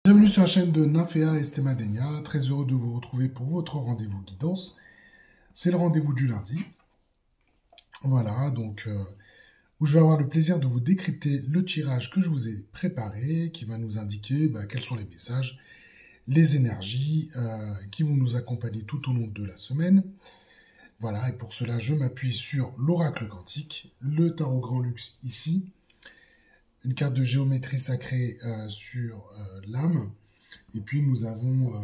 Bienvenue sur la chaîne de Nymphéa Estemadenia, très heureux de vous retrouver pour votre rendez-vous guidance. C'est le rendez-vous du lundi. Voilà, donc où je vais avoir le plaisir de vous décrypter le tirage que je vous ai préparé, qui va nous indiquer quels sont les messages, les énergies qui vont nous accompagner tout au long de la semaine. Voilà, et pour cela, je m'appuie sur l'oracle quantique, le tarot grand luxe ici, une carte de géométrie sacrée sur l'âme, et puis nous avons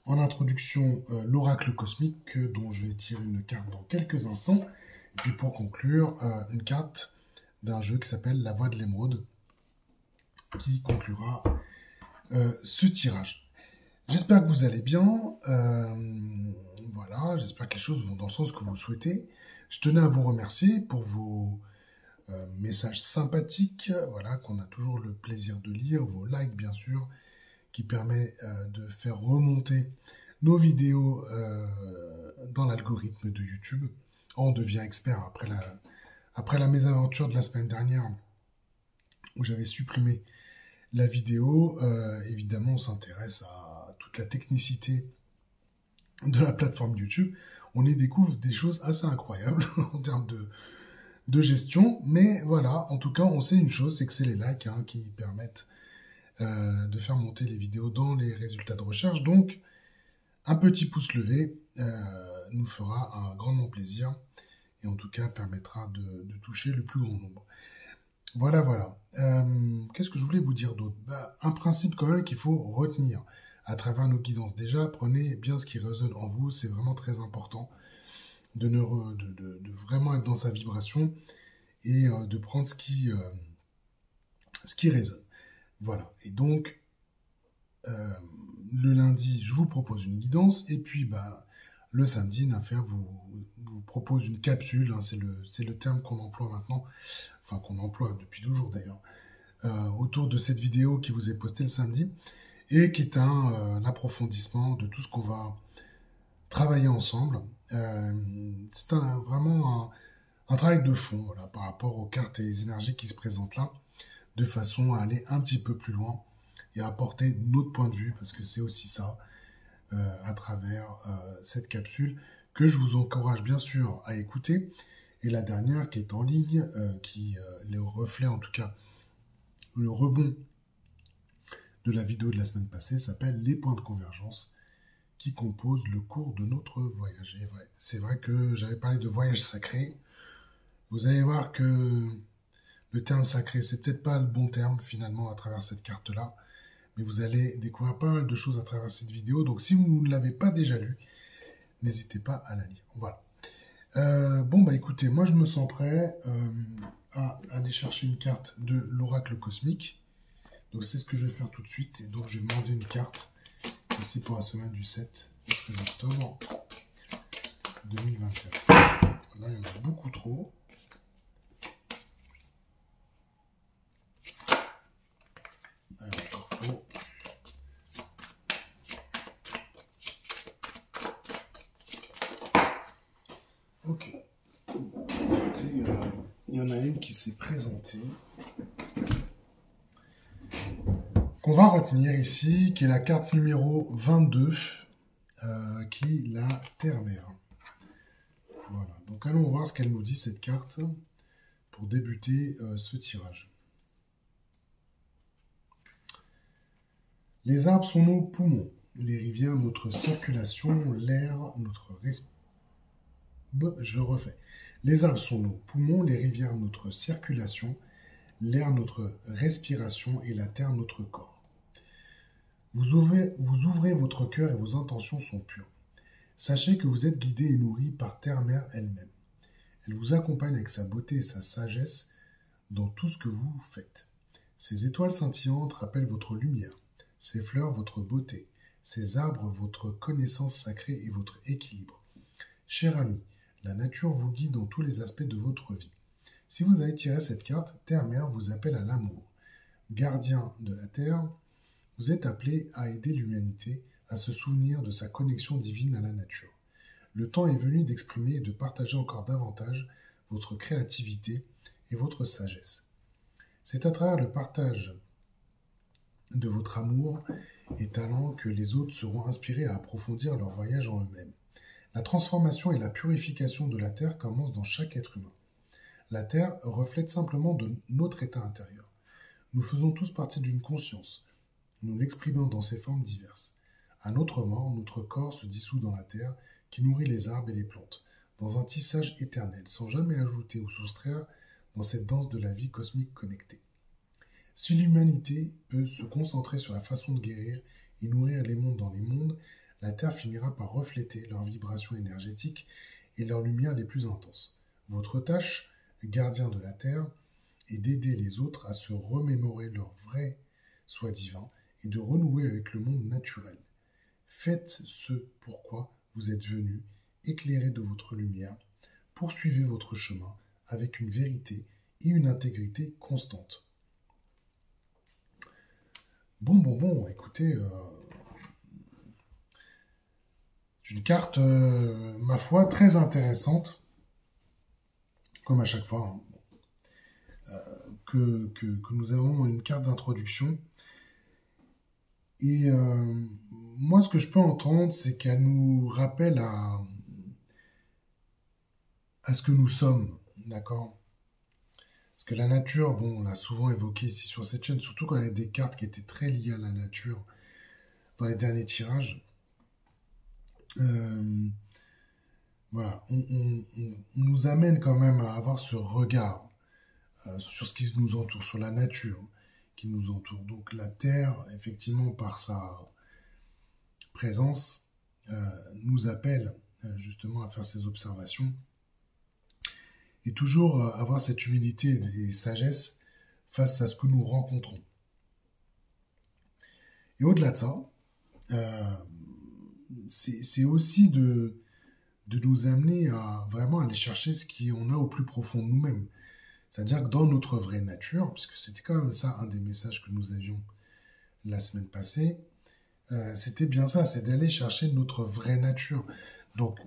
en introduction l'oracle cosmique dont je vais tirer une carte dans quelques instants, et puis pour conclure, une carte d'un jeu qui s'appelle La Voix de l'Émeraude, qui conclura ce tirage. J'espère que vous allez bien, voilà, j'espère que les choses vont dans le sens que vous le souhaitez. Je tenais à vous remercier pour vos messages sympathiques, voilà, qu'on a toujours le plaisir de lire, vos likes bien sûr, qui permet de faire remonter nos vidéos dans l'algorithme de YouTube. On devient expert après la mésaventure de la semaine dernière où j'avais supprimé la vidéo. Évidemment, on s'intéresse à toute la technicité de la plateforme YouTube. On y découvre des choses assez incroyables en termes de gestion. Mais voilà, en tout cas, on sait une chose, c'est que c'est les likes qui permettent de faire monter les vidéos dans les résultats de recherche. Donc, un petit pouce levé nous fera un grandement plaisir et en tout cas permettra de toucher le plus grand nombre. Voilà, voilà. Qu'est-ce que je voulais vous dire d'autre ? Un principe quand même qu'il faut retenir à travers nos guidances. Déjà, prenez bien ce qui résonne en vous, c'est vraiment très important de vraiment être dans sa vibration et de prendre ce qui résonne. Voilà, et donc, le lundi, je vous propose une guidance, et puis le samedi, Nymphéa vous propose une capsule, c'est le terme qu'on emploie maintenant, enfin qu'on emploie depuis toujours d'ailleurs, autour de cette vidéo qui vous est postée le samedi, et qui est un approfondissement de tout ce qu'on va travailler ensemble. C'est vraiment un travail de fond, voilà, par rapport aux cartes et les énergies qui se présentent là, de façon à aller un petit peu plus loin et à apporter notre point de vue, parce que c'est aussi ça, à travers cette capsule, que je vous encourage bien sûr à écouter. Et la dernière qui est en ligne, qui le reflet en tout cas, le rebond de la vidéo de la semaine passée, s'appelle Les points de convergence, qui composent le cours de notre voyage. Et c'est vrai que j'avais parlé de voyage sacré. Vous allez voir que le terme sacré, c'est peut-être pas le bon terme finalement à travers cette carte-là, mais vous allez découvrir pas mal de choses à travers cette vidéo. Donc si vous ne l'avez pas déjà lu, n'hésitez pas à la lire. Voilà. Écoutez, moi je me sens prêt à aller chercher une carte de l'oracle cosmique. Donc c'est ce que je vais faire tout de suite. Et donc je vais demander une carte ici pour la semaine du 7 au 13 octobre 2024. Là il y en a beaucoup trop. Ok. Écoutez, il y en a une qui s'est présentée, qu'on va retenir ici, qui est la carte numéro 22, qui est la Terre-Mère. Voilà, donc allons voir ce qu'elle nous dit, cette carte, pour débuter ce tirage. Les arbres sont nos poumons, les rivières notre circulation, l'air notre respiration. Je le refais. Les arbres sont nos poumons, les rivières notre circulation, l'air notre respiration et la terre notre corps. Vous ouvrez votre cœur et vos intentions sont pures. Sachez que vous êtes guidé et nourri par Terre-Mère elle-même. Elle vous accompagne avec sa beauté et sa sagesse dans tout ce que vous faites. Ces étoiles scintillantes rappellent votre lumière, ces fleurs votre beauté, ces arbres votre connaissance sacrée et votre équilibre. Cher ami, la nature vous guide dans tous les aspects de votre vie. Si vous avez tiré cette carte, Terre-Mère vous appelle à l'amour. Gardien de la Terre, vous êtes appelé à aider l'humanité à se souvenir de sa connexion divine à la nature. Le temps est venu d'exprimer et de partager encore davantage votre créativité et votre sagesse. C'est à travers le partage de votre amour et talent que les autres seront inspirés à approfondir leur voyage en eux-mêmes. La transformation et la purification de la Terre commencent dans chaque être humain. La Terre reflète simplement de notre état intérieur. Nous faisons tous partie d'une conscience. Nous l'exprimons dans ses formes diverses. À notre mort, notre corps se dissout dans la terre qui nourrit les arbres et les plantes, dans un tissage éternel, sans jamais ajouter ou soustraire dans cette danse de la vie cosmique connectée. Si l'humanité peut se concentrer sur la façon de guérir et nourrir les mondes dans les mondes, la Terre finira par refléter leurs vibrations énergétiques et leurs lumières les plus intenses. Votre tâche, gardien de la Terre, est d'aider les autres à se remémorer leur vrai soi divin et de renouer avec le monde naturel. Faites ce pourquoi vous êtes venu, éclairé de votre lumière, poursuivez votre chemin avec une vérité et une intégrité constante. Bon, écoutez, c'est une carte, ma foi, très intéressante, comme à chaque fois, hein, que nous avons une carte d'introduction. Et moi, ce que je peux entendre, c'est qu'elle nous rappelle à ce que nous sommes, d'accord? Parce que la nature, bon, on l'a souvent évoqué ici sur cette chaîne, surtout quand il y a des cartes qui étaient très liées à la nature dans les derniers tirages. Euh, voilà, on nous amène quand même à avoir ce regard sur ce qui nous entoure, sur la nature qui nous entoure. Donc la Terre, effectivement, par sa présence, nous appelle justement à faire ces observations et toujours avoir cette humilité et sagesse face à ce que nous rencontrons. Et au-delà de ça, c'est aussi de nous amener à vraiment aller chercher ce qu'on a au plus profond de nous-mêmes. C'est-à-dire que dans notre vraie nature, puisque c'était quand même ça un des messages que nous avions la semaine passée, c'était bien ça, c'est d'aller chercher notre vraie nature. Donc,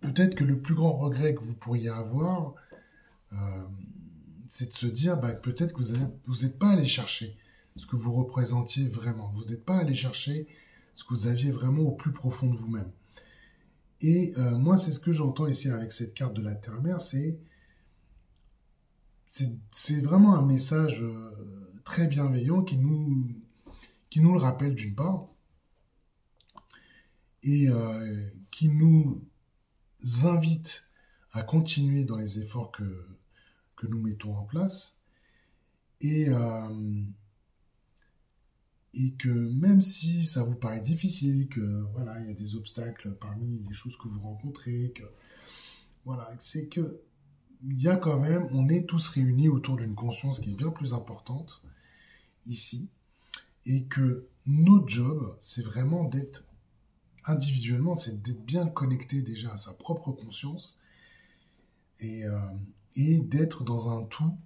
peut-être que le plus grand regret que vous pourriez avoir, c'est de se dire peut-être que vous n'êtes pas allé chercher ce que vous représentiez vraiment. Vous n'êtes pas allé chercher ce que vous aviez vraiment au plus profond de vous-même. Et moi, c'est ce que j'entends ici avec cette carte de la Terre-Mère, c'est vraiment un message très bienveillant qui nous le rappelle d'une part, et qui nous invite à continuer dans les efforts que nous mettons en place, et que même si ça vous paraît difficile, que voilà, il y a des obstacles parmi les choses que vous rencontrez, que voilà, c'est que il y a quand même, on est tous réunis autour d'une conscience qui est bien plus importante ici, et que notre job, c'est vraiment d'être individuellement, c'est d'être bien connecté déjà à sa propre conscience et d'être dans un tout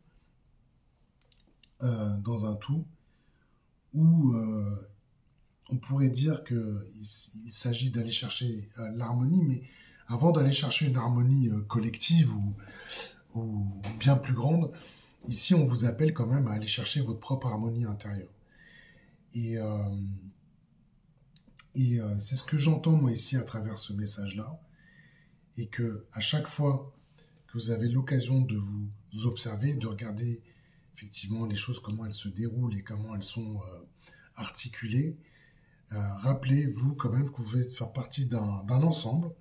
où on pourrait dire qu'il s'agit d'aller chercher l'harmonie, mais avant d'aller chercher une harmonie collective ou bien plus grande, ici on vous appelle quand même à aller chercher votre propre harmonie intérieure. Et c'est ce que j'entends moi ici à travers ce message-là, et que à chaque fois que vous avez l'occasion de vous observer, de regarder effectivement les choses, comment elles se déroulent et comment elles sont articulées, rappelez-vous quand même que vous pouvez faire partie d'un ensemble,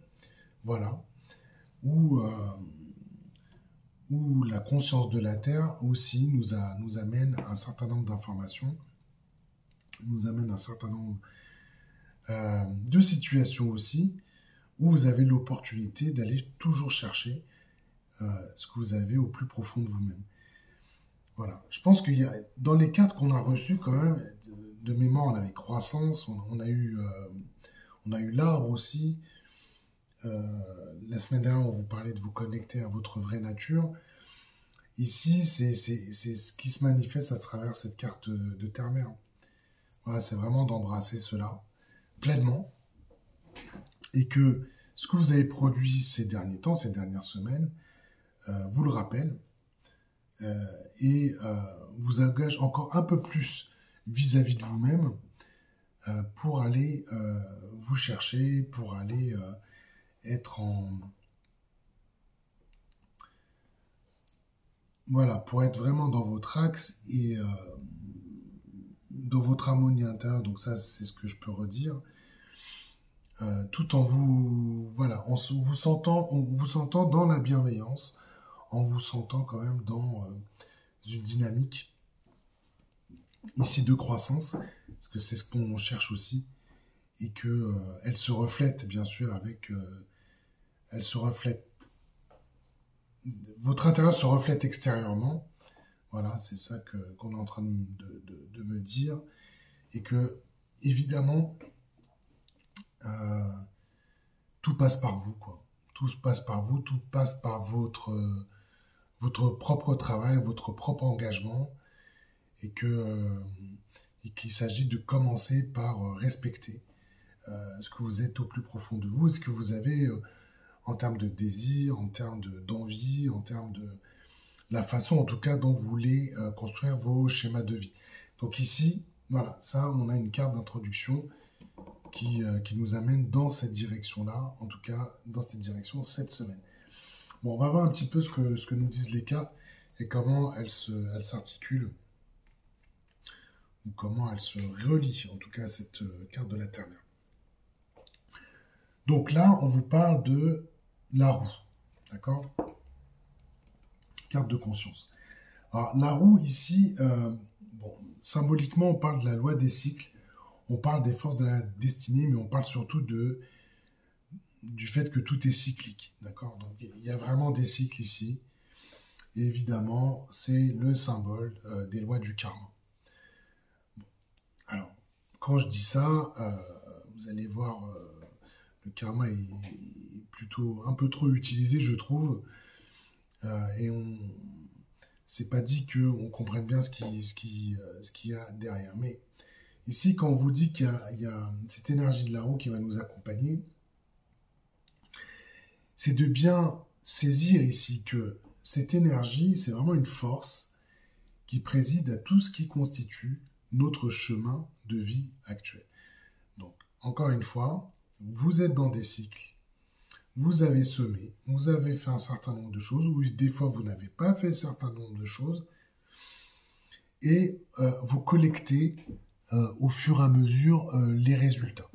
voilà, où la conscience de la Terre aussi nous amène un certain nombre d'informations, nous amène un certain nombre de situations aussi, où vous avez l'opportunité d'aller toujours chercher ce que vous avez au plus profond de vous-même. Voilà. Je pense qu'il y a, dans les cartes qu'on a reçues quand même, de mémoire, on avait croissance, on a eu l'arbre aussi. La semaine dernière, on vous parlait de vous connecter à votre vraie nature. Ici, c'est ce qui se manifeste à travers cette carte de Terre-Mère. Voilà, c'est vraiment d'embrasser cela pleinement. Et que ce que vous avez produit ces derniers temps, ces dernières semaines, vous le rappelle et vous engage encore un peu plus vis-à-vis de vous-même pour aller vous chercher, pour aller être en... Voilà, pour être vraiment dans votre axe et dans votre harmonie intérieure. Donc ça, c'est ce que je peux redire. Tout en vous, voilà, en vous sentant dans la bienveillance, en vous sentant quand même dans une dynamique ici de croissance, parce que c'est ce qu'on cherche aussi, et que elle se reflète bien sûr avec, elle se reflète, votre intérieur se reflète extérieurement. Voilà, c'est ça qu'on est en train de me dire, et que évidemment euh, tout passe par vous, quoi. Tout passe par vous, tout passe par votre propre travail, votre propre engagement, et et qu'il s'agit de commencer par respecter ce que vous êtes au plus profond de vous, et ce que vous avez en termes de désir, en termes d'envie, en termes de la façon en tout cas dont vous voulez construire vos schémas de vie. Donc ici, voilà, ça on a une carte d'introduction qui nous amène dans cette direction-là, en tout cas dans cette direction cette semaine. Bon, on va voir un petit peu ce que nous disent les cartes et comment elles s'articulent, ou comment elles se relient, en tout cas à cette carte de la Terre-Mère. Donc là, on vous parle de la roue, d'accord? Carte de conscience. Alors, la roue, ici, bon, symboliquement, on parle de la loi des cycles, on parle des forces de la destinée, mais on parle surtout du fait que tout est cyclique, d'accord? Donc, il y a vraiment des cycles ici. Et évidemment, c'est le symbole des lois du karma. Bon. Alors, quand je dis ça, vous allez voir, le karma est plutôt un peu trop utilisé, je trouve, et c'est pas dit qu'on comprenne bien ce qu'il y a derrière. Mais ici, quand on vous dit qu'il y a cette énergie de la roue qui va nous accompagner, c'est de bien saisir ici que cette énergie, c'est vraiment une force qui préside à tout ce qui constitue notre chemin de vie actuel. Donc, encore une fois, vous êtes dans des cycles, vous avez semé, vous avez fait un certain nombre de choses, ou des fois vous n'avez pas fait un certain nombre de choses, et vous collectez au fur et à mesure les résultats.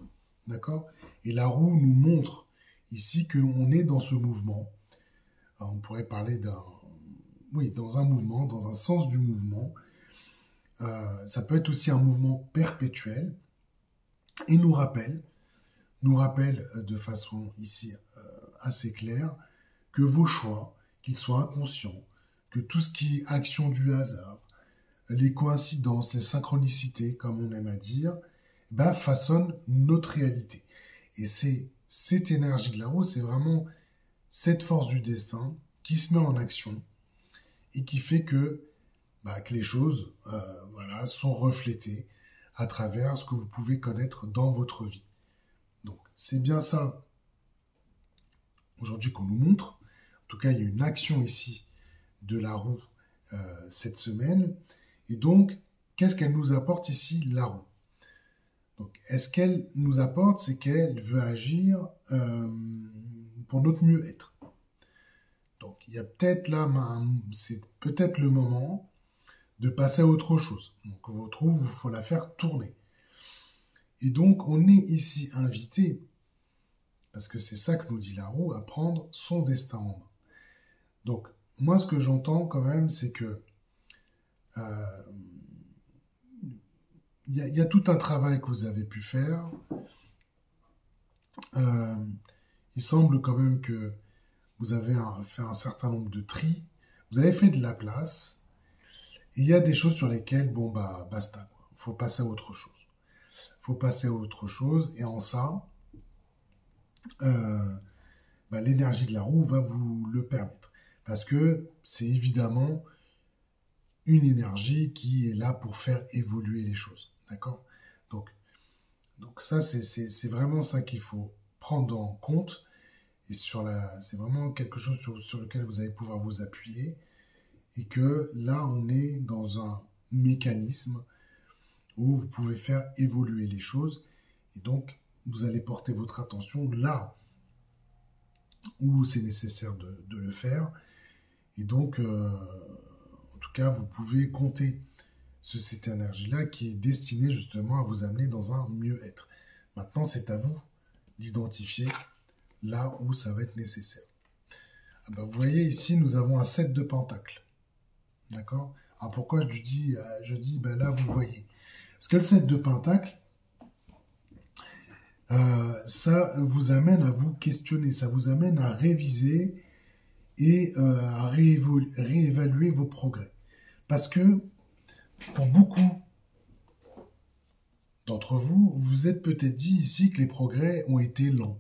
D'accord? Et la roue nous montre ici qu'on est dans ce mouvement. Alors, on pourrait parler dans un mouvement, dans un sens du mouvement. Ça peut être aussi un mouvement perpétuel et nous rappelle de façon ici assez claire que vos choix, qu'ils soient inconscients, que tout ce qui est action du hasard, les coïncidences, les synchronicités, comme on aime à dire, façonnent notre réalité. Et c'est cette énergie de la roue, c'est vraiment cette force du destin qui se met en action et qui fait que les choses voilà, sont reflétées à travers ce que vous pouvez connaître dans votre vie. Donc, c'est bien ça aujourd'hui qu'on nous montre. En tout cas, il y a une action ici de la roue cette semaine. Et donc, qu'est-ce qu'elle nous apporte ici, la roue? Donc, est-ce qu'elle nous apporte, c'est qu'elle veut agir pour notre mieux-être. Donc, il y a peut-être là, c'est peut-être le moment de passer à autre chose. Donc, votre roue, il faut la faire tourner. Et donc, on est ici invité, parce que c'est ça que nous dit la roue, à prendre son destin en main. Donc, moi, ce que j'entends quand même, c'est que il y a tout un travail que vous avez pu faire. Il semble quand même que vous avez fait un certain nombre de tris. Vous avez fait de la place. Et il y a des choses sur lesquelles, basta. Il faut passer à autre chose. Il faut passer à autre chose. Et en ça, l'énergie de la roue va vous le permettre. Parce que c'est évidemment une énergie qui est là pour faire évoluer les choses. D'accord? Donc ça, c'est vraiment ça qu'il faut prendre en compte. Et c'est vraiment quelque chose sur lequel vous allez pouvoir vous appuyer. Et que là, on est dans un mécanisme où vous pouvez faire évoluer les choses. Et donc, vous allez porter votre attention là où c'est nécessaire de le faire. Et donc, en tout cas, vous pouvez compter sur cette énergie-là qui est destinée justement à vous amener dans un mieux-être. Maintenant, c'est à vous d'identifier là où ça va être nécessaire. Ah ben, vous voyez ici, nous avons un 7 de pentacles. D'accord? Alors pourquoi je dis ben là, vous voyez. Parce que le 7 de pentacles, ça vous amène à vous questionner, ça vous amène à réviser et à réévaluer vos progrès. Parce que pour beaucoup d'entre vous, vous êtes peut-être dit ici que les progrès ont été lents.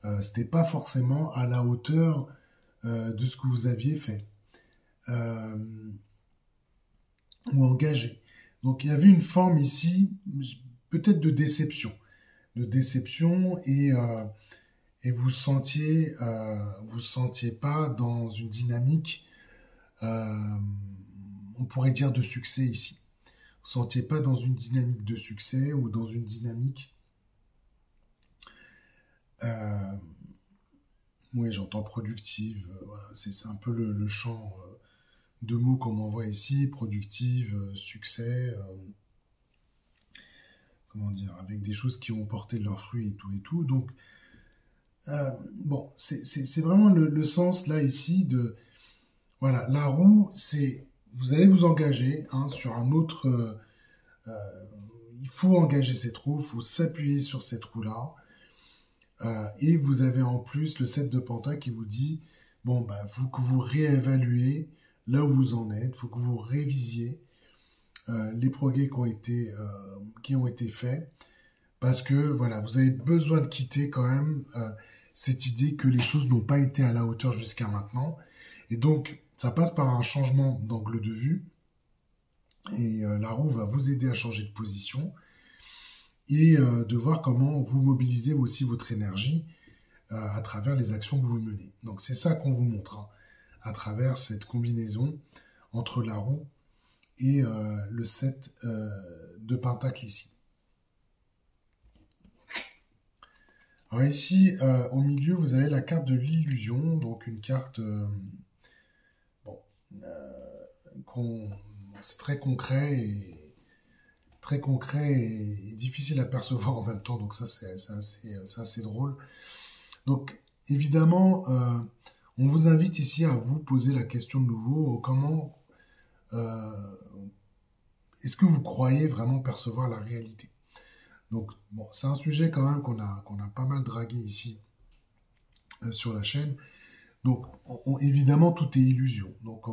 Ce n'était pas forcément à la hauteur de ce que vous aviez fait euh, ou engagé. Donc il y avait une forme ici, peut-être de déception. Et vous sentiez pas dans une dynamique, euh, on pourrait dire de succès ici. Vous sentiez pas dans une dynamique de succès ou dans une dynamique, euh, oui, j'entends productive. Voilà, c'est un peu le champ de mots qu'on m'envoie ici, productive, succès, comment dire, avec des choses qui ont porté leurs fruits et tout et tout. Donc bon, c'est vraiment le sens là ici de voilà, la roue, c'est vous allez vous engager hein, sur un autre. Il faut engager cette roue, il faut s'appuyer sur cette roue-là. Et vous avez en plus le 7 de Pentacle qui vous dit bon, bah, faut que vous réévaluez là où vous en êtes, faut que vous révisiez les progrès qui ont été faits. Parce que voilà, vous avez besoin de quitter quand même cette idée que les choses n'ont pas été à la hauteur jusqu'à maintenant. Et donc, ça passe par un changement d'angle de vue. Et la roue va vous aider à changer de position et de voir comment vous mobilisez aussi votre énergie à travers les actions que vous menez. Donc c'est ça qu'on vous montre hein, à travers cette combinaison entre la roue et le 7 de Pentacle ici. Alors ici, au milieu, vous avez la carte de l'illusion, donc une carte bon, c'est très concret et difficile à percevoir en même temps, donc ça c'est assez drôle. Donc évidemment, on vous invite ici à vous poser la question de nouveau, comment euh, est-ce que vous croyez vraiment percevoir la réalité? Donc bon, c'est un sujet quand même qu'on a pas mal dragué ici sur la chaîne. Donc évidemment, tout est illusion. Donc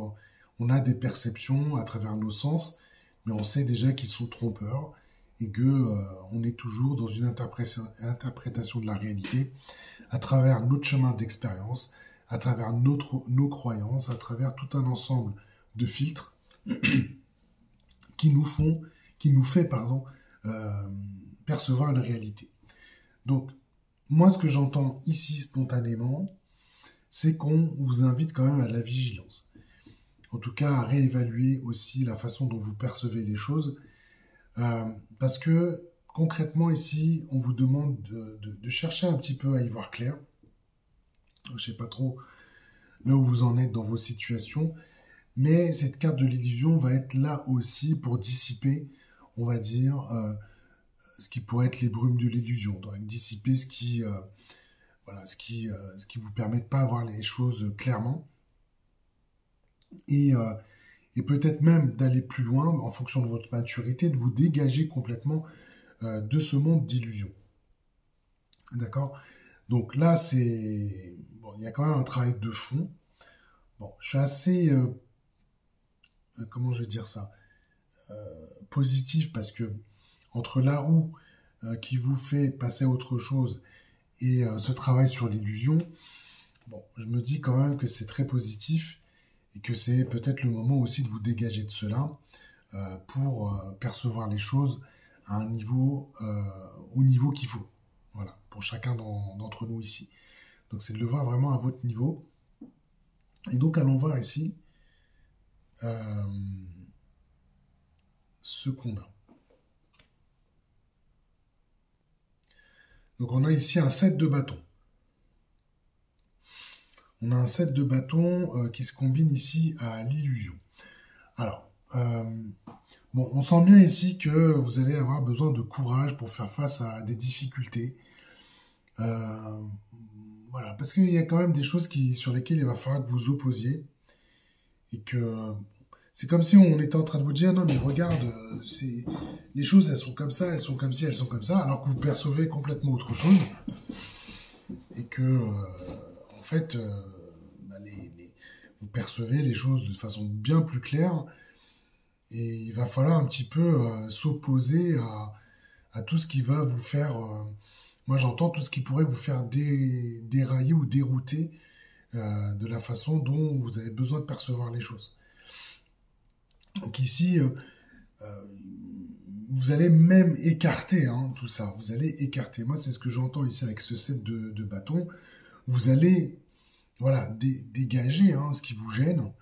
on a des perceptions à travers nos sens, mais on sait déjà qu'ils sont trompeurs et que on est toujours dans une interprétation de la réalité à travers notre chemin d'expérience, à travers nos croyances, à travers tout un ensemble de filtres qui nous font, qui nous fait, pardon, euh, percevoir la réalité. Donc, moi, ce que j'entends ici spontanément, c'est qu'on vous invite quand même à la vigilance. En tout cas, à réévaluer aussi la façon dont vous percevez les choses, parce que concrètement ici, on vous demande de chercher un petit peu à y voir clair. Je ne sais pas trop là où vous en êtes dans vos situations, mais cette carte de l'illusion va être là aussi pour dissiper, on va dire, ce qui pourrait être les brumes de l'illusion, donc dissiper voilà, ce qui vous permet de pas voir les choses clairement, et, euh, et peut-être même d'aller plus loin en fonction de votre maturité, de vous dégager complètement de ce monde d'illusion. D'accord? Donc là, bon, il y a quand même un travail de fond. Bon, je suis assez, comment je vais dire ça, positif parce que entre la roue qui vous fait passer à autre chose et ce travail sur l'illusion, bon, je me dis quand même que c'est très positif et que c'est peut-être le moment aussi de vous dégager de cela pour percevoir les choses à un niveau, au niveau qu'il faut. Voilà, pour chacun d'entre nous ici. Donc c'est de le voir vraiment à votre niveau. Et donc allons voir ici euh, ce qu'on a. Donc on a ici un set de bâtons. On a un set de bâtons qui se combine ici à l'illusion. Alors, bon, on sent bien ici que vous allez avoir besoin de courage pour faire face à des difficultés. Euh, voilà, parce qu'il y a quand même des choses sur lesquelles il va falloir que vous opposiez. Et que c'est comme si on était en train de vous dire, non mais regarde, les choses elles sont comme ça, elles sont comme ci, elles sont comme ça, alors que vous percevez complètement autre chose. Et que, en fait, bah, vous percevez les choses de façon bien plus claire. Et il va falloir un petit peu s'opposer à tout ce qui va vous faire, moi j'entends tout ce qui pourrait vous faire dérailler ou dérouter de la façon dont vous avez besoin de percevoir les choses. Donc ici, euh, vous allez même écarter tout ça. Vous allez écarter. Moi, c'est ce que j'entends ici avec ce set de bâtons. Vous allez, voilà, dégager ce qui vous gêne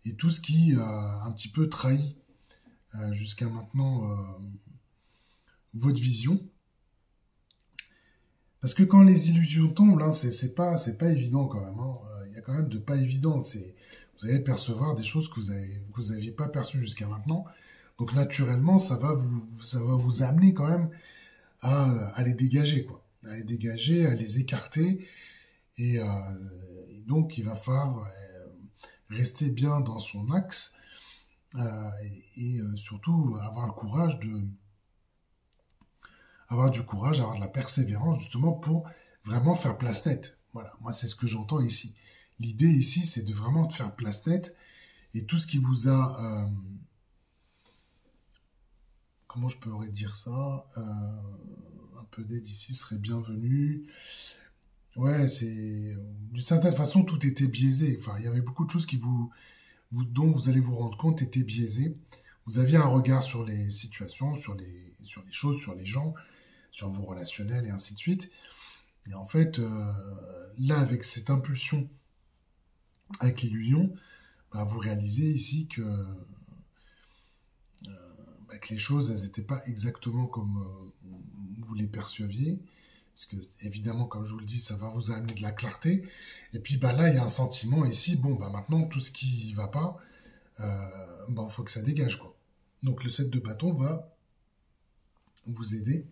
et tout ce qui a un petit peu trahi jusqu'à maintenant votre vision. Parce que quand les illusions tombent, là, c'est pas évident quand même. Il y a quand même de pas évident. Vous allez percevoir des choses que vous aviez pas perçues jusqu'à maintenant. Donc naturellement, ça va vous amener quand même à les dégager, quoi. À les dégager, à les écarter. Et donc, il va falloir rester bien dans son axe et surtout avoir du courage, avoir de la persévérance justement pour vraiment faire place nette. Voilà, moi c'est ce que j'entends ici. L'idée ici, c'est de vraiment faire place nette et tout ce qui vous a, comment je pourrais dire ça, un peu d'aide ici serait bienvenu. Ouais, c'est d'une certaine façon tout était biaisé. Enfin, il y avait beaucoup de choses dont vous allez vous rendre compte étaient biaisées. Vous aviez un regard sur les situations, sur les choses, sur les gens, sur vos relationnels et ainsi de suite. Et en fait, là, avec cette impulsion, avec l'illusion, bah, vous réalisez ici que les choses, elles n'étaient pas exactement comme vous les perceviez. Parce que, évidemment, comme je vous le dis, ça va vous amener de la clarté. Et puis, bah, là, il y a un sentiment ici, bon, bah, maintenant, tout ce qui ne va pas, bah, faut que ça dégage, quoi. Donc, le set de bâtons va vous aider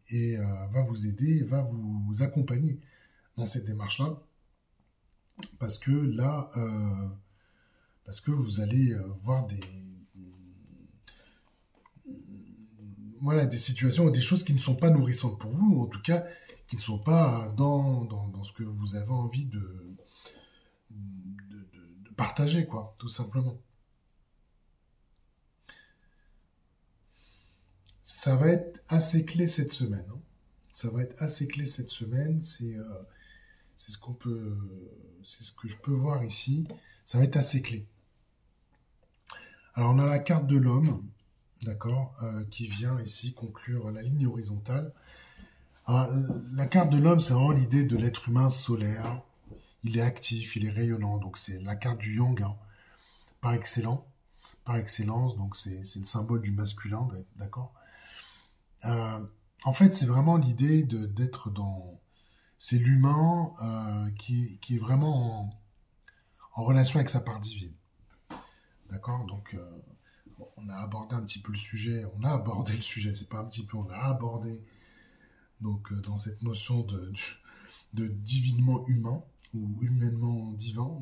et va vous accompagner dans cette démarche-là. Parce que là, parce que vous allez voir voilà, des situations ou des choses qui ne sont pas nourrissantes pour vous, ou en tout cas qui ne sont pas dans ce que vous avez envie de partager, quoi, tout simplement. Ça va être assez clé cette semaine. Ça va être assez clé cette semaine. C'est ce qu'on peut, c'est ce que je peux voir ici. Ça va être assez clé. Alors on a la carte de l'homme, d'accord, qui vient ici conclure la ligne horizontale. Alors, la carte de l'homme, c'est vraiment l'idée de l'être humain solaire. Il est actif, il est rayonnant, donc c'est la carte du yang, par excellence, donc c'est le symbole du masculin, d'accord. Euh, En fait, c'est vraiment l'idée d'être dans... C'est l'humain qui est vraiment en relation avec sa part divine, d'accord. Donc, bon, on a abordé un petit peu le sujet, on a abordé le sujet, c'est pas un petit peu, on a abordé donc dans cette notion de divinement humain ou humainement divin.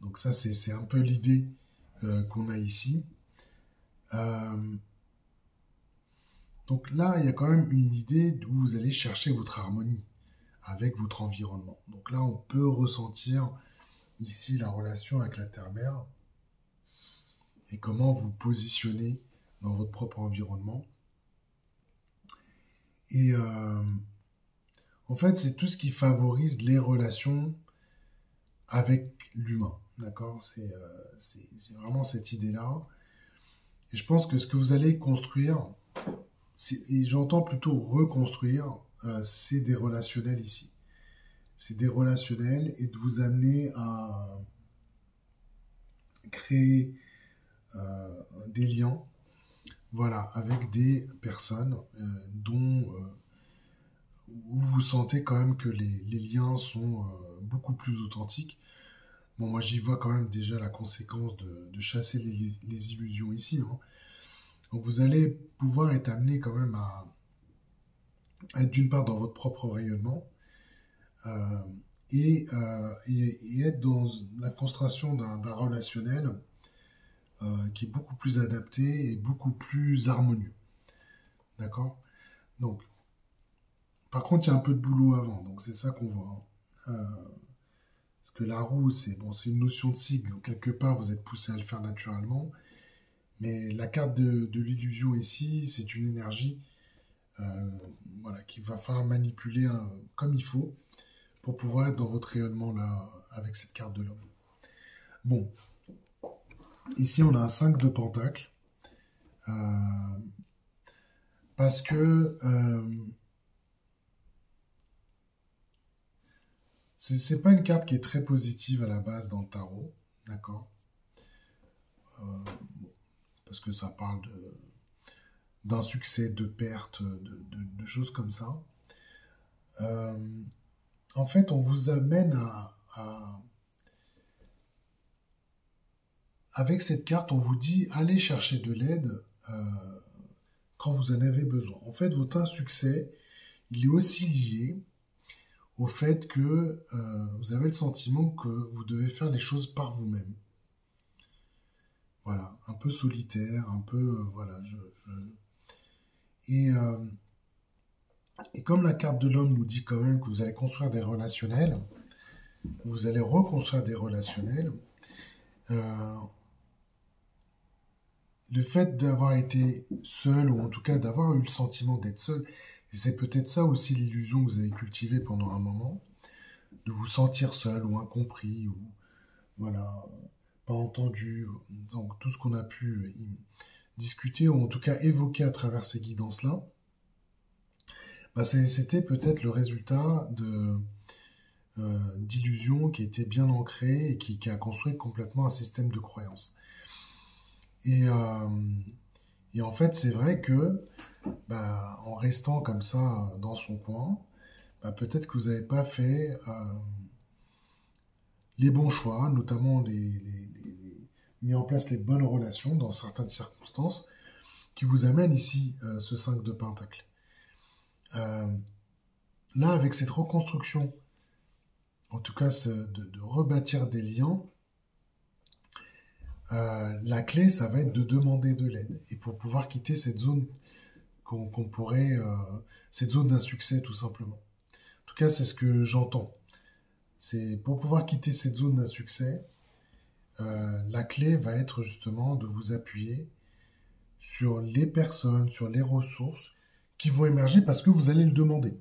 Donc ça, c'est un peu l'idée qu'on a ici. Euh, donc là, il y a quand même une idée où vous allez chercher votre harmonie avec votre environnement. Donc là, on peut ressentir ici la relation avec la Terre-Mère et comment vous positionnez dans votre propre environnement. Et en fait, c'est tout ce qui favorise les relations avec l'humain. D'accord. C'est vraiment cette idée-là. Et je pense que ce que vous allez construire, et j'entends plutôt reconstruire, c'est des relationnels ici. C'est des relationnels et de vous amener à créer des liens voilà, avec des personnes dont où vous sentez quand même que les liens sont beaucoup plus authentiques. Bon, moi j'y vois quand même déjà la conséquence de chasser les illusions ici, hein. Donc vous allez pouvoir être amené quand même à être d'une part dans votre propre rayonnement euh, et être dans la construction d'un relationnel qui est beaucoup plus adapté et beaucoup plus harmonieux. D'accord? Donc, par contre, il y a un peu de boulot avant, donc c'est ça qu'on voit, hein. Parce que la roue, c'est bon, c'est une notion de cycle, donc quelque part, vous êtes poussé à le faire naturellement. Mais la carte de l'illusion ici, c'est une énergie euh, voilà, qu'il va falloir manipuler hein, comme il faut pour pouvoir être dans votre rayonnement là avec cette carte de l'homme. Bon, ici on a un 5 de pentacle euh, parce que c'est pas une carte qui est très positive à la base dans le tarot, d'accord. Parce que ça parle d'un succès, de pertes, de choses comme ça. Euh, En fait, on vous amène avec cette carte, on vous dit allez chercher de l'aide quand vous en avez besoin. En fait, votre insuccès, il est aussi lié au fait que vous avez le sentiment que vous devez faire les choses par vous-même. Voilà, un peu solitaire, un peu voilà. Et, euh, et comme la carte de l'homme nous dit quand même que vous allez construire des relationnels, vous allez reconstruire des relationnels. euh, le fait d'avoir été seul, ou en tout cas d'avoir eu le sentiment d'être seul, et c'est peut-être ça aussi l'illusion que vous avez cultivée pendant un moment, de vous sentir seul ou incompris, ou voilà, pas entendu, donc tout ce qu'on a pu discuter, ou en tout cas évoquer à travers ces guidances-là, bah c'était peut-être le résultat d'illusions qui étaient bien ancrées et qui a construit complètement un système de croyances. Et, euh, et en fait, c'est vrai que bah, en restant comme ça dans son coin, bah, peut-être que vous n'avez pas fait les bons choix, notamment mis en place les bonnes relations dans certaines circonstances, qui vous amènent ici ce 5 de Pentacle. Euh, Là, avec cette reconstruction, en tout cas de rebâtir des liens, la clé, ça va être de demander de l'aide. Et pour pouvoir quitter cette zone qu'on pourrait, cette zone d'insuccès tout simplement. En tout cas, c'est ce que j'entends. C'est pour pouvoir quitter cette zone d'insuccès, la clé va être justement de vous appuyer sur les personnes, sur les ressources qui vont émerger parce que vous allez le demander.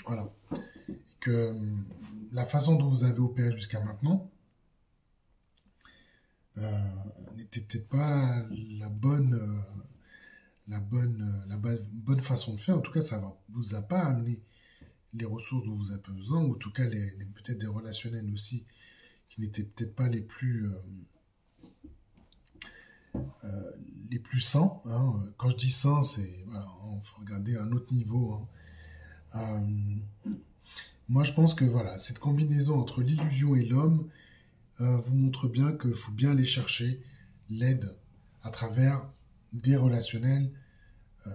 Voilà. Que la façon dont vous avez opéré jusqu'à maintenant n'était peut-être pas la bonne façon de faire. En tout cas, ça ne vous a pas amené les ressources dont vous avez besoin, ou en tout cas peut-être des relationnels aussi qui n'étaient peut-être pas les plus sains, hein. Quand je dis sains, c'est voilà, il faut regarder à un autre niveau, hein. Moi, je pense que voilà, cette combinaison entre l'illusion et l'homme vous montre bien qu'il faut bien aller chercher l'aide à travers des relationnels,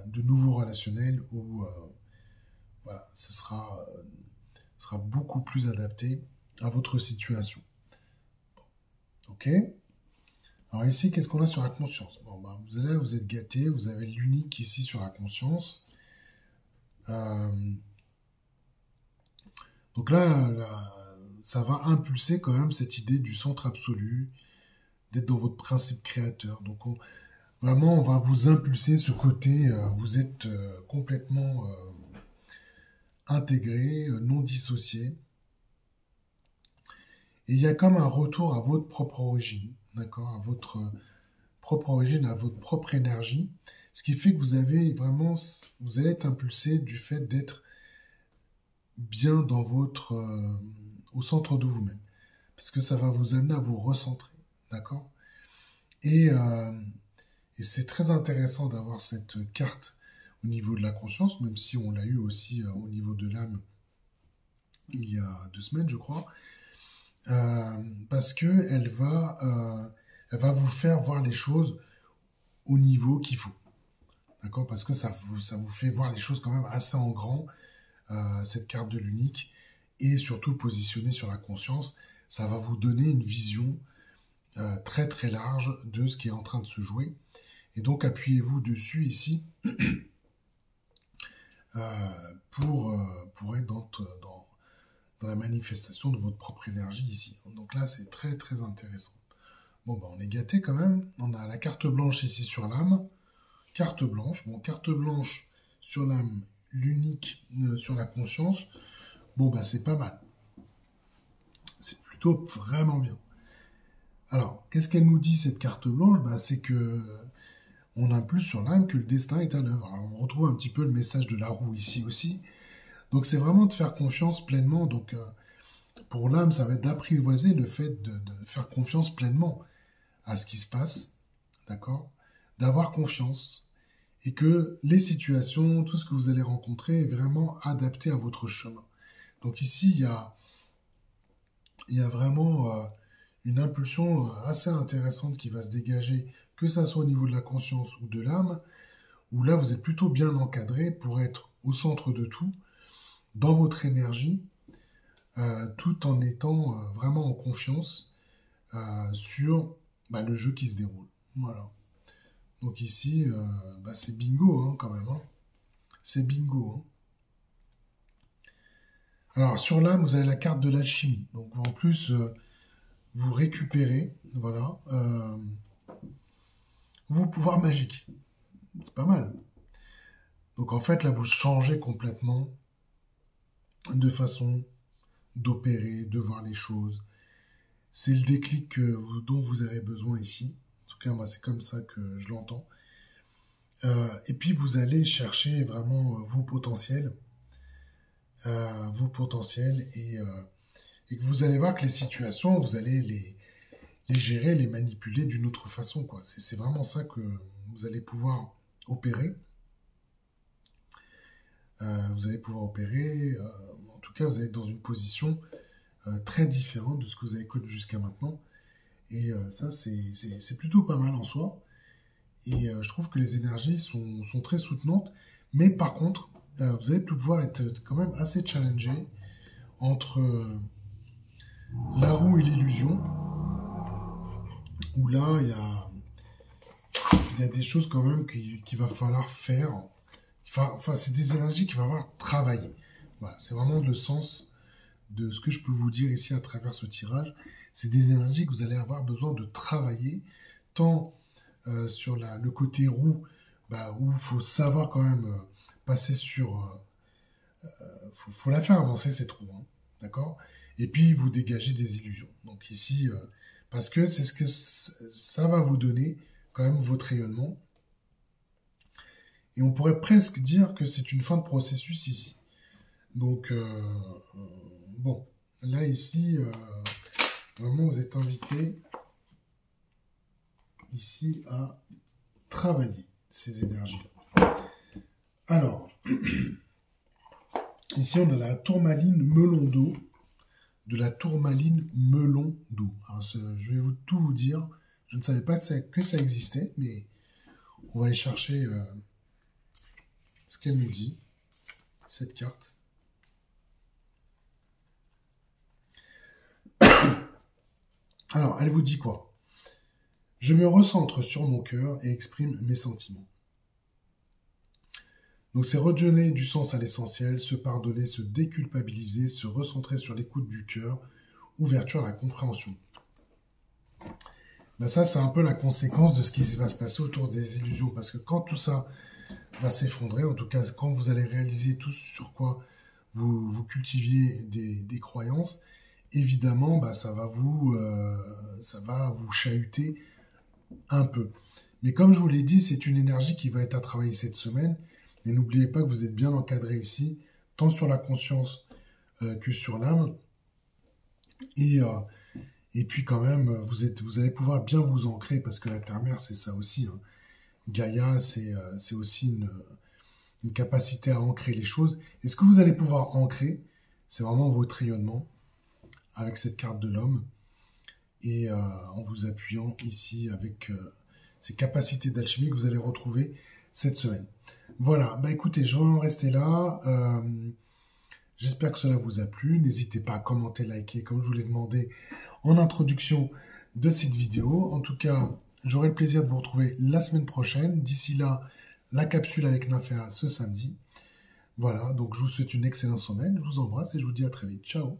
de nouveaux relationnels où voilà, ce sera beaucoup plus adapté à votre situation. Ok. Alors ici, qu'est-ce qu'on a sur la conscience? Bon, ben, vous êtes gâté, vous avez l'unique ici sur la conscience. Euh, donc là, ça va impulser quand même cette idée du centre absolu, d'être dans votre principe créateur. Donc vraiment, on va vous impulser ce côté, vous êtes complètement intégré, non dissocié. Et il y a comme un retour à votre propre origine, d'accord, à votre propre origine, à votre propre énergie, ce qui fait que vous allez être impulsé du fait d'être bien au centre de vous-même, parce que ça va vous amener à vous recentrer, d'accord, et, euh, Et c'est très intéressant d'avoir cette carte au niveau de la conscience, même si on l'a eu aussi au niveau de l'âme il y a 2 semaines, je crois, parce que elle va vous faire voir les choses au niveau qu'il faut. D'accord? Parce que ça vous fait voir les choses quand même assez en grand, cette carte de l'unique, et surtout positionnée sur la conscience, ça va vous donner une vision très très large de ce qui est en train de se jouer. Et donc appuyez-vous dessus ici pour être dans la manifestation de votre propre énergie ici. Donc là, c'est très très intéressant. Bon, bah, on est gâté quand même. On a la carte blanche ici sur l'âme. Carte blanche. Bon, carte blanche sur l'âme, l'unique sur la conscience. Bon, bah, c'est pas mal. C'est plutôt vraiment bien. Alors, qu'est-ce qu'elle nous dit, cette carte blanche? Bah, c'est que on a plus sur l'âme que le destin est à l'œuvre. On retrouve un petit peu le message de la roue ici aussi. Donc, c'est vraiment de faire confiance pleinement. Donc, pour l'âme, ça va être d'apprivoiser le fait de faire confiance pleinement à ce qui se passe, d'accord? D'avoir confiance et que les situations, tout ce que vous allez rencontrer est vraiment adapté à votre chemin. Donc ici, il y a vraiment une impulsion assez intéressante qui va se dégager, que ça soit au niveau de la conscience ou de l'âme, où là, vous êtes plutôt bien encadré pour être au centre de tout, dans votre énergie, tout en étant vraiment en confiance sur le jeu qui se déroule. Voilà. Donc ici, c'est bingo hein, quand même. Hein. C'est bingo. Hein. Alors sur l'âme, vous avez la carte de l'alchimie. Donc en plus, vous récupérez, voilà, vos pouvoirs magiques. C'est pas mal. Donc en fait, là, vous changez complètement de façon d'opérer, de voir les choses. C'est le déclic dont vous avez besoin ici. En tout cas, moi, c'est comme ça que je l'entends. Et puis, vous allez chercher vraiment vos potentiels. Et que vous allez voir que les situations, vous allez les gérer, les manipuler d'une autre façon, quoi. C'est vraiment ça que vous allez pouvoir opérer. Vous allez pouvoir opérer. En tout cas, vous allez être dans une position très différente de ce que vous avez connu jusqu'à maintenant. Et ça, c'est plutôt pas mal en soi. Et je trouve que les énergies sont très soutenantes. Mais par contre, vous allez pouvoir être quand même assez challengé entre la roue et l'illusion. Où là, il y a des choses quand même qu'il va falloir faire. Enfin, c'est des énergies qu'il va falloir travailler. Voilà, c'est vraiment le sens de ce que je peux vous dire ici à travers ce tirage. C'est des énergies que vous allez avoir besoin de travailler, tant sur le côté roue, où il faut savoir quand même passer sur... faut la faire avancer cette roue, hein, d'accord? Et puis vous dégagez des illusions. Donc ici, parce que c'est ce que ça va vous donner quand même votre rayonnement. Et on pourrait presque dire que c'est une fin de processus ici. Donc, bon, là ici, vraiment vous êtes invité ici à travailler ces énergies-là. Alors, ici on a la tourmaline melon d'eau, de la tourmaline melon d'eau. Alors, je vais tout vous dire, je ne savais pas que ça existait, mais on va aller chercher ce qu'elle nous dit, cette carte. Alors, elle vous dit quoi? Je me recentre sur mon cœur et exprime mes sentiments. Donc c'est redonner du sens à l'essentiel, se pardonner, se déculpabiliser, se recentrer sur l'écoute du cœur, ouverture à la compréhension. Ça, c'est un peu la conséquence de ce qui va se passer autour des illusions, parce que quand tout ça va s'effondrer, en tout cas quand vous allez réaliser tout sur quoi vous cultiviez des croyances, évidemment, ça va vous chahuter un peu. Mais comme je vous l'ai dit, c'est une énergie qui va être à travailler cette semaine. Et n'oubliez pas que vous êtes bien encadré ici, tant sur la conscience que sur l'âme. Et puis quand même, vous allez pouvoir bien vous ancrer, parce que la terre-mère, c'est ça aussi. Hein. Gaïa, c'est aussi une capacité à ancrer les choses. Et ce que vous allez pouvoir ancrer, c'est vraiment votre rayonnement avec cette carte de l'homme. Et en vous appuyant ici avec ces capacités d'alchimie que vous allez retrouver cette semaine. Voilà, bah écoutez, je vais en rester là. J'espère que cela vous a plu. N'hésitez pas à commenter, liker, comme je vous l'ai demandé en introduction de cette vidéo. En tout cas, j'aurai le plaisir de vous retrouver la semaine prochaine. D'ici là, la capsule avec Nymphéa ce samedi. Voilà, donc je vous souhaite une excellente semaine. Je vous embrasse et je vous dis à très vite. Ciao!